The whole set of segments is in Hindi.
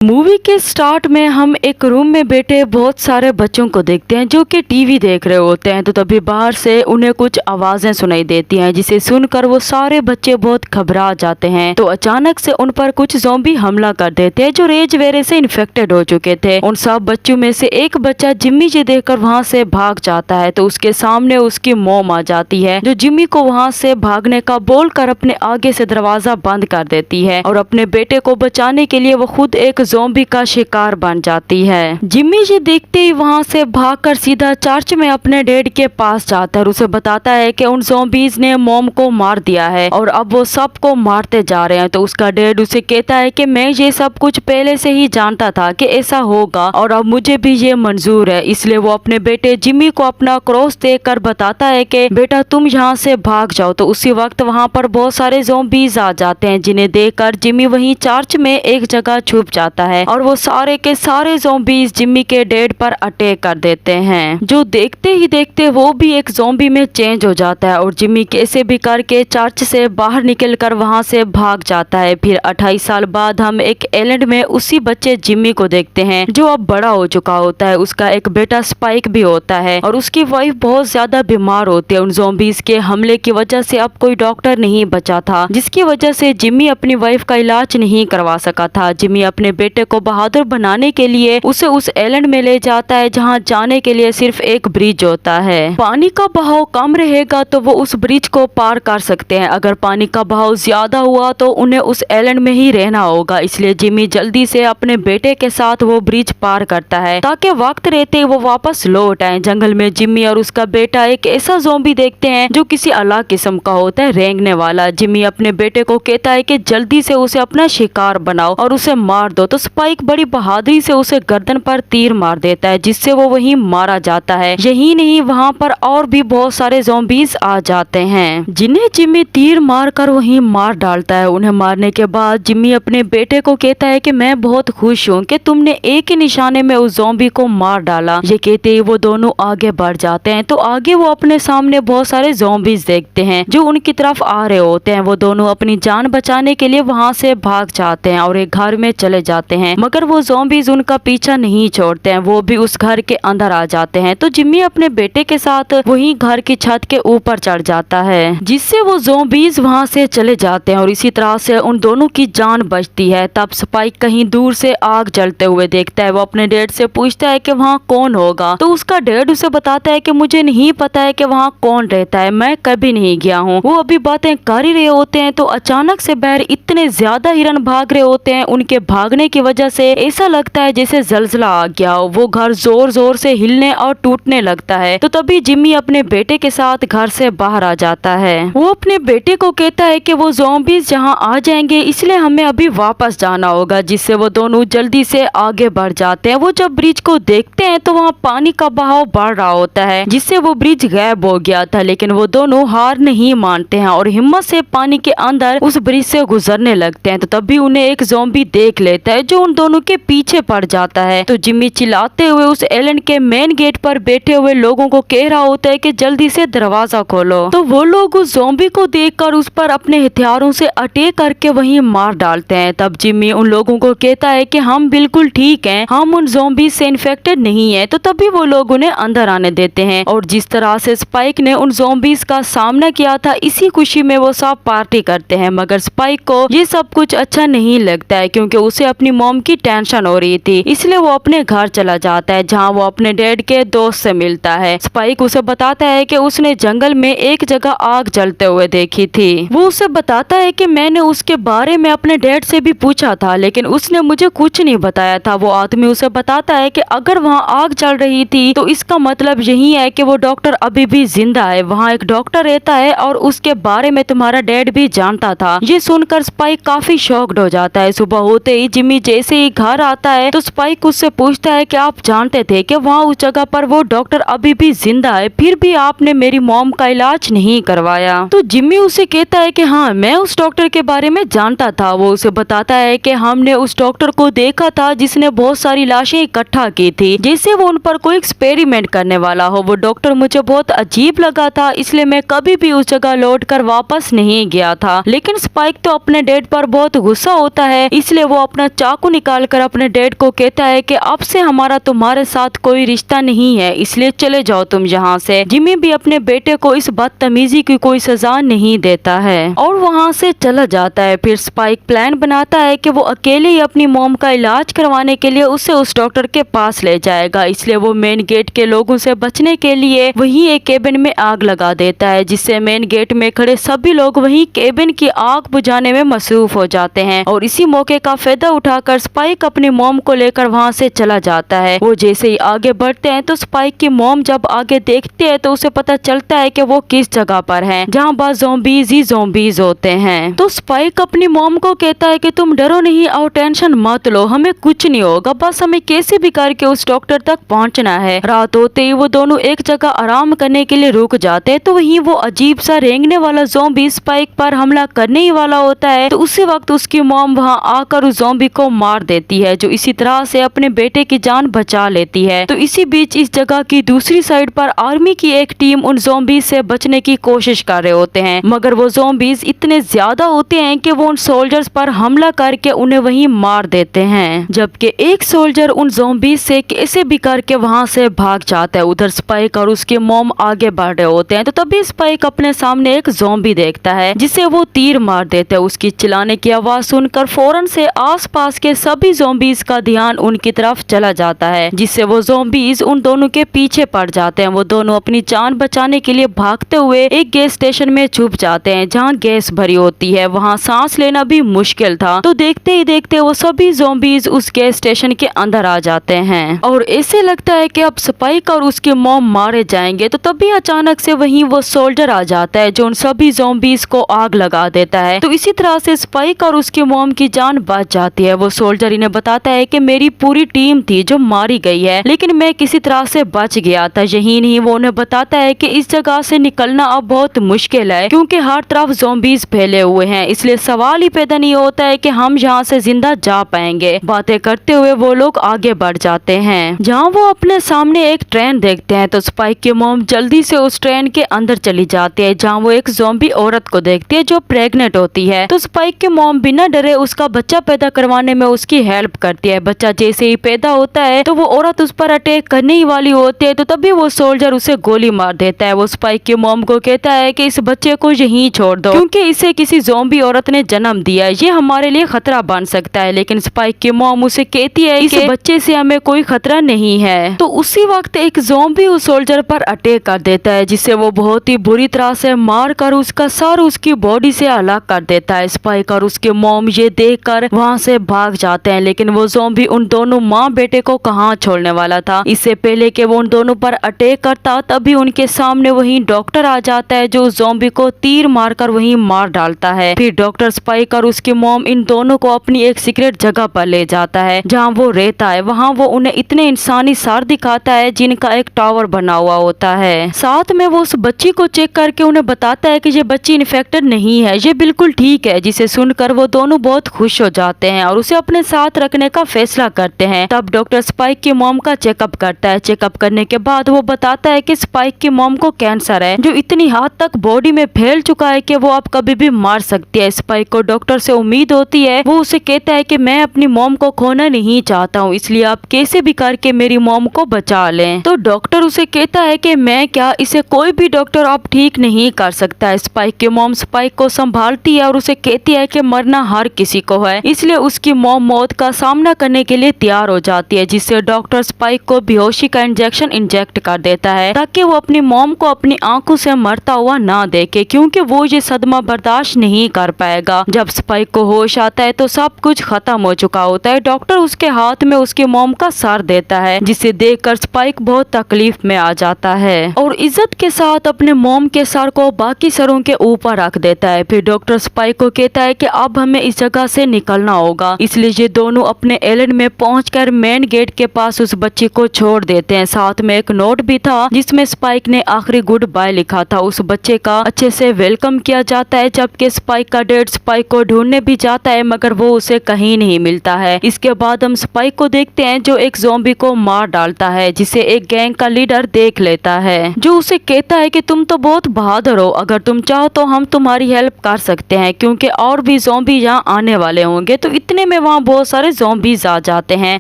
मूवी के स्टार्ट में हम एक रूम में बैठे बहुत सारे बच्चों को देखते हैं जो कि टीवी देख रहे होते हैं। तो तभी बाहर से उन्हें कुछ आवाजें सुनाई देती हैं, जिसे सुनकर वो सारे बच्चे बहुत घबरा जाते हैं। तो अचानक से उन पर कुछ ज़ॉम्बी हमला कर देते हैं जो रेज वेरे से इन्फेक्टेड हो चुके थे। उन सब बच्चों में से एक बच्चा जिम्मी जी देखकर वहाँ से भाग जाता है। तो उसके सामने उसकी मॉम आ जाती है जो जिम्मी को वहाँ से भागने का बोलकर अपने आगे से दरवाजा बंद कर देती है और अपने बेटे को बचाने के लिए वो खुद एक ज़ॉम्बी का शिकार बन जाती है। जिम्मी जी देखते ही वहाँ से भागकर सीधा चर्च में अपने डैड के पास जाता है और उसे बताता है कि उन ज़ॉम्बीज ने मॉम को मार दिया है और अब वो सबको मारते जा रहे हैं। तो उसका डैड उसे कहता है कि मैं ये सब कुछ पहले से ही जानता था कि ऐसा होगा और अब मुझे भी ये मंजूर है। इसलिए वो अपने बेटे जिम्मी को अपना क्रॉस देकर बताता है कि बेटा तुम यहाँ से भाग जाओ। तो उसी वक्त वहाँ पर बहुत सारे ज़ॉम्बीज आ जाते हैं, जिन्हें देखकर जिम्मी वहीं चर्च में एक जगह छुप जाता है और वो सारे के सारे ज़ॉम्बीज जिम्मी के डैड पर अटैक कर देते हैं, जो देखते ही देखते वो भी एक ज़ॉम्बी में चेंज हो जाता है और जिम्मी कैसे भी करके चर्च से बाहर निकलकर वहां से भाग जाता है। फिर 28 साल बाद हम एक आइलैंड में उसी बच्चे जिम्मी को देखते हैं जो अब बड़ा हो चुका होता है। उसका एक बेटा स्पाइक भी होता है और उसकी वाइफ बहुत ज्यादा बीमार होती है। उन ज़ॉम्बीज के हमले की वजह से अब कोई डॉक्टर नहीं बचा था, जिसकी वजह से जिम्मी अपनी वाइफ का इलाज नहीं करवा सका था। जिम्मी अपने बेटे को बहादुर बनाने के लिए उसे उस आइलैंड में ले जाता है जहां जाने के लिए सिर्फ एक ब्रिज होता है। पानी का बहाव कम रहेगा तो वो उस ब्रिज को पार कर सकते हैं, अगर पानी का बहाव ज्यादा हुआ तो उन्हें उस आइलैंड में ही रहना होगा। इसलिए जिम्मी जल्दी से अपने बेटे के साथ वो ब्रिज पार करता है ताकि वक्त रहते वो वापस लौट आए। जंगल में जिम्मी और उसका बेटा एक ऐसा ज़ॉम्बी देखते हैं जो किसी अलग किस्म का होता है, रेंगने वाला। जिम्मी अपने बेटे को कहता है कि जल्दी से उसे अपना शिकार बनाओ और उसे मार दो। तो स्पाइक बड़ी बहादुरी से उसे गर्दन पर तीर मार देता है, जिससे वो वहीं मारा जाता है। यही नहीं, वहाँ पर और भी बहुत सारे ज़ॉम्बीज आ जाते हैं जिन्हें जिम्मी तीर मार कर वहीं मार डालता है। उन्हें मारने के बाद जिम्मी अपने बेटे को कहता है कि मैं बहुत खुश हूँ कि तुमने एक ही निशाने में उस ज़ॉम्बी को मार डाला। ये कहते ही वो दोनों आगे बढ़ जाते हैं। तो आगे वो अपने सामने बहुत सारे ज़ॉम्बीज देखते हैं जो उनकी तरफ आ रहे होते हैं। वो दोनों अपनी जान बचाने के लिए वहाँ से भाग जाते हैं और एक घर में चले जाते हैं, मगर वो ज़ॉम्बीज उनका पीछा नहीं छोड़ते हैं। वो भी उस घर के अंदर आ जाते हैं। तो जिम्मी अपने बेटे के साथ वहीं घर की छत के ऊपर चढ़ जाता है, जिससे वो ज़ॉम्बीज वहां से चले जाते हैं और इसी तरह से उन दोनों की जान बचती है। तब स्पाइक कहीं दूर से आग जलते हुए देखता है। वो अपने डैड से पूछता है कि वहाँ कौन होगा। तो उसका डैड उसे बताता है कि मुझे नहीं पता है कि वहाँ कौन रहता है, मैं कभी नहीं गया हूँ। वो अभी बातें कर ही रहे होते हैं तो अचानक से बाहर इतने ज्यादा हिरन भाग रहे होते हैं। उनके भागने की वजह से ऐसा लगता है जैसे जलजला आ गया हो। वो घर जोर जोर से हिलने और टूटने लगता है। तो तभी जिम्मी अपने बेटे के साथ घर से बाहर आ जाता है। वो अपने बेटे को कहता है कि वो ज़ॉम्बीज जहां आ जाएंगे इसलिए हमें अभी वापस जाना होगा, जिससे वो दोनों जल्दी से आगे बढ़ जाते हैं। वो जब ब्रिज को देखते हैं तो वहाँ पानी का बहाव बढ़ रहा होता है, जिससे वो ब्रिज गायब हो गया था। लेकिन वो दोनों हार नहीं मानते हैं और हिम्मत से पानी के अंदर उस ब्रिज से गुजरने लगते हैं। तो तभी उन्हें एक ज़ॉम्बी देख लेता है जो उन दोनों के पीछे पड़ जाता है। तो जिम्मी चिल्लाते हुए उस आइलैंड के मेन गेट पर बैठे हुए लोगों को कह रहा होता है कि जल्दी से दरवाजा खोलो। तो वो लोग उस ज़ॉम्बी को देखकर उस पर अपने हथियारों से अटैक करके वहीं मार डालते हैं। तब जिम्मी उन लोगों को कहता है कि हम बिल्कुल ठीक हैं, हम उन ज़ॉम्बीज से इन्फेक्टेड नहीं है। तो तभी वो लोग उन्हें अंदर आने देते हैं और जिस तरह से स्पाइक ने उन ज़ॉम्बीज का सामना किया था, इसी खुशी में वो सब पार्टी करते हैं। मगर स्पाइक को ये सब कुछ अच्छा नहीं लगता है क्योंकि उसे अपनी मॉम की टेंशन हो रही थी। इसलिए वो अपने घर चला जाता है जहाँ वो अपने डैड के दोस्त से मिलता है। स्पाइक उसे बताता है कि उसने जंगल में एक जगह आग जलते हुए देखी थी। वो उसे बताता है कि मैंने उसके बारे में अपने डैड से भी पूछा था, लेकिन उसने मुझे कुछ नहीं बताया था। वो आदमी उसे बताता है कि अगर वहाँ आग चल रही थी तो इसका मतलब यही है कि वो डॉक्टर अभी भी जिंदा है। वहाँ एक डॉक्टर रहता है और उसके बारे में तुम्हारा डैड भी जानता था। ये सुनकर स्पाइक काफी शॉक्ड हो जाता है। सुबह होते ही जिम्मी जैसे ही घर आता है तो स्पाइक उससे पूछता है कि आप जानते थे कि वहाँ उस जगह पर वो डॉक्टर अभी भी जिंदा है, फिर भी आपने मेरी मॉम का इलाज नहीं करवाया। तो जिम्मी उसे कहता है कि हाँ, मैं उस डॉक्टर के बारे में जानता था। वो उसे बताता है कि हमने उस डॉक्टर को देखा था जिसने बहुत सारी लाशें इकट्ठा की थी, जैसे वो उन पर कोई एक्सपेरिमेंट करने वाला हो। वो डॉक्टर मुझे बहुत अजीब लगा था, इसलिए मैं कभी भी उस जगह लौट कर वापस नहीं गया था। लेकिन स्पाइक तो अपने डैड पर बहुत गुस्सा होता है, इसलिए वो अपना चाकू निकालकर अपने डैड को कहता है कि अब से हमारा तुम्हारे साथ कोई रिश्ता नहीं है, इसलिए चले जाओ तुम यहाँ से। जिमी भी अपने बेटे को इस बदतमीजी की कोई सजा नहीं देता है और वहाँ से चला जाता है। फिर स्पाइक प्लान बनाता है कि वो अकेले ही अपनी मॉम का इलाज करवाने के लिए उसे उस डॉक्टर के पास ले जाएगा, इसलिए वो मेन गेट के लोगों से बचने के लिए वही एक केबिन में आग लगा देता है, जिससे मेन गेट में खड़े सभी लोग वही केबिन की आग बुझाने में मसरूफ हो जाते हैं। और इसी मौके का फायदा उठाकर स्पाइक अपनी मॉम को लेकर वहाँ से चला जाता है। वो जैसे ही आगे बढ़ते हैं तो स्पाइक की मॉम जब आगे देखती है तो उसे पता चलता है कि वो किस जगह पर है जहाँ बस ज़ॉम्बीज़ ही ज़ॉम्बीज़ होते हैं। तो स्पाइक अपनी मॉम को कहता है कि तुम डरो नहीं और टेंशन मत लो, हमें कुछ नहीं होगा, बस हमें कैसे भी करके उस डॉक्टर तक पहुंचना है। रात होते ही वो दोनों एक जगह आराम करने के लिए रुक जाते हैं तो वहीं वो अजीब सा रेंगने वाला ज़ॉम्बी स्पाइक पर हमला करने ही वाला होता है। तो उसी वक्त उसकी मॉम वहां आकर उस ज़ॉम्बी को मार देती है, जो इसी तरह से अपने बेटे की जान बचा लेती है। तो इसी बीच इस जगह की दूसरी साइड पर आर्मी की एक टीम उन ज़ॉम्बीज़ से बचने की कोशिश कर रहे होते हैं, मगर वो ज़ॉम्बीज़ इतने ज्यादा होते हैं कि वो उन सोल्जर्स पर हमला करके उन्हें वहीं मार देते हैं। जबकि एक सोल्जर उन ज़ॉम्बीज़ से कैसे भी करके वहां से भाग जाता है। उधर स्पाइक और उसके मॉम आगे बढ़ रहे होते हैं तो तभी स्पाइक अपने सामने एक ज़ॉम्बी देखता है जिसे वो तीर मार देते हैं। उसकी चिल्लाने की आवाज सुनकर फौरन से आसपास के सभी ज़ॉम्बीज़ का ध्यान उनकी तरफ चला जाता है, जिससे वो ज़ॉम्बीज़ उन दोनों के पीछे पड़ जाते हैं। वो दोनों अपनी जान बचाने के लिए भागते हुए एक गैस स्टेशन में छुप जाते हैं जहाँ गैस भरी होती है। वहाँ सांस लेना भी मुश्किल था। तो देखते ही देखते वो सभी ज़ॉम्बीज़ उस गैस स्टेशन के अंदर आ जाते हैं और ऐसे लगता है कि अब स्पाइक और उसके मॉम मारे जाएंगे। तो तभी अचानक से वहीं वो सोल्जर आ जाता है जो उन सभी ज़ॉम्बीज़ को आग लगा देता है। तो इसी तरह से स्पाइक और उसकी मॉम की जान बच जाती है। वो सोल्जर इन्हें बताता है कि मेरी पूरी टीम थी जो मारी गई है, लेकिन मैं किसी तरह से बच गया था। यही नहीं, वो उन्हें बताता है कि इस जगह से निकलना अब बहुत मुश्किल है क्योंकि हर तरफ ज़ॉम्बीज़ फैले हुए हैं, इसलिए सवाल ही पैदा नहीं होता है कि हम यहाँ से जिंदा जा पाएंगे। बातें करते हुए वो लोग आगे बढ़ जाते हैं जहाँ वो अपने सामने एक ट्रेन देखते हैं। तो स्पाइक की मॉम जल्दी से उस ट्रेन के अंदर चली जाती है जहाँ वो एक ज़ॉम्बी औरत को देखती है जो प्रेग्नेंट होती है। तो स्पाइक की मॉम बिना डरे उसका बच्चा पैदा करवाने में उसकी हेल्प करती है। बच्चा जैसे ही पैदा होता है तो वो औरत उस पर अटैक करने ही वाली होती है, तो तभी वो सोल्जर उसे गोली मार देता है। वो स्पाइक की मॉम को कहता है कि इस बच्चे को यहीं छोड़ दो क्योंकि इसे किसी ज़ॉम्बी औरत ने जन्म दिया है, ये हमारे लिए खतरा बन सकता है। लेकिन स्पाइक की मॉम उसे कहती है इस बच्चे से हमें कोई खतरा नहीं है। तो उसी वक्त एक ज़ॉम्बी उस सोल्जर पर अटैक कर देता है जिसे वो बहुत ही बुरी तरह से मार कर उसका सर उसकी बॉडी से अलग कर देता है। स्पाइक और उसके मॉम ये देखकर वहाँ से भाग जाते हैं, लेकिन वो ज़ॉम्बी उन दोनों माँ बेटे को कहाँ छोड़ने वाला था। इससे पहले कि वो उन दोनों पर अटैक करता तभी उनके सामने वही डॉक्टर आ जाता है जो ज़ॉम्बी को तीर मारकर वहीं मार डालता है। फिर डॉक्टर स्पाइक और उसकी मॉम इन दोनों को अपनी एक सीक्रेट जगह पर ले जाता है जहाँ वो रहता है। वहाँ वो उन्हें इतने इंसानी सार दिखाता है जिनका एक टावर बना हुआ होता है। साथ में वो उस बच्ची को चेक करके उन्हें बताता है कि ये बच्ची इन्फेक्टेड नहीं है, ये बिल्कुल ठीक है, जिसे सुनकर वो दोनों बहुत खुश हो जाते हैं और उसे अपने साथ रखने का फैसला करते हैं। तब डॉक्टर स्पाइक की मॉम का चेकअप करता है। चेकअप करने के बाद वो बताता है कि स्पाइक की मॉम को कैंसर है जो इतनी हद तक बॉडी में फैल चुका है कि वो अब कभी भी मार सकती है। स्पाइक को डॉक्टर से उम्मीद होती है। वो उसे कहता है कि मैं अपनी मॉम को खोना नहीं चाहता हूँ, इसलिए आप कैसे भी करके मेरी मॉम को बचा लें। तो डॉक्टर उसे कहता है कि मैं क्या, इसे कोई भी डॉक्टर अब ठीक नहीं कर सकता है। स्पाइक की मॉम स्पाइक को संभालती है और उसे कहती है कि मरना हर किसी को है, इसलिए उसकी मॉम मौत का सामना करने के लिए तैयार हो जाती है, जिससे डॉक्टर स्पाइक को बेहोशी का इंजेक्शन इंजेक्ट कर देता है ताकि वो अपनी मॉम को अपनी आंखों से मरता हुआ ना देखे, क्योंकि वो ये सदमा बर्दाश्त नहीं कर पाएगा। जब स्पाइक को होश आता है तो सब कुछ खत्म हो चुका होता है। डॉक्टर उसके हाथ में उसकी मॉम का सर देता है, जिसे देखकर स्पाइक बहुत तकलीफ में आ जाता है और इज्जत के साथ अपने मॉम के सर को बाकी सरों के ऊपर रख देता है। फिर डॉक्टर स्पाइक को कहता है कि अब हमें इस जगह से निकलना होगा, इसलिए ये दोनों अपने एलेन में पहुंचकर मेन गेट के पास उस बच्ची को छोड़ देते हैं। साथ में एक नोट भी था जिसमें स्पाइक ने आखिरी गुड बाय लिखा था। उस बच्चे का अच्छे से वेलकम किया जाता है, जबकि स्पाइक का डैड स्पाइक को ढूंढने भी जाता है मगर वो उसे कहीं नहीं मिलता है। इसके बाद हम स्पाइक को देखते हैं जो एक ज़ॉम्बी को मार डालता है, जिसे एक गैंग का लीडर देख लेता है, जो उसे कहता है कि तुम तो बहुत बहादुर हो, अगर तुम चाहो तो हम तुम्हारी हेल्प कर सकते हैं क्योंकि और भी ज़ॉम्बी यहाँ आने वाले होंगे। तो इतने में वहाँ बहुत सारे ज़ॉम्बीज आ जाते हैं,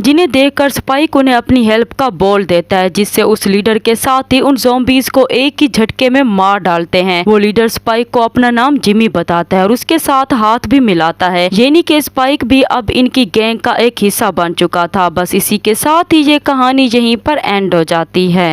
जिन्हें देखकर स्पाइक उन्हें अपनी हेल्प का बोल देता है, जिससे उस लीडर के साथ ही उन ज़ॉम्बीज को एक ही झटके में मार डालते हैं। वो लीडर स्पाइक को अपना नाम जिमी बताता है और उसके साथ हाथ भी मिलाता है, यानी कि स्पाइक भी अब इनकी गैंग का एक हिस्सा बन चुका था। बस इसी के साथ ही ये कहानी यहीं पर एंड हो जाती है।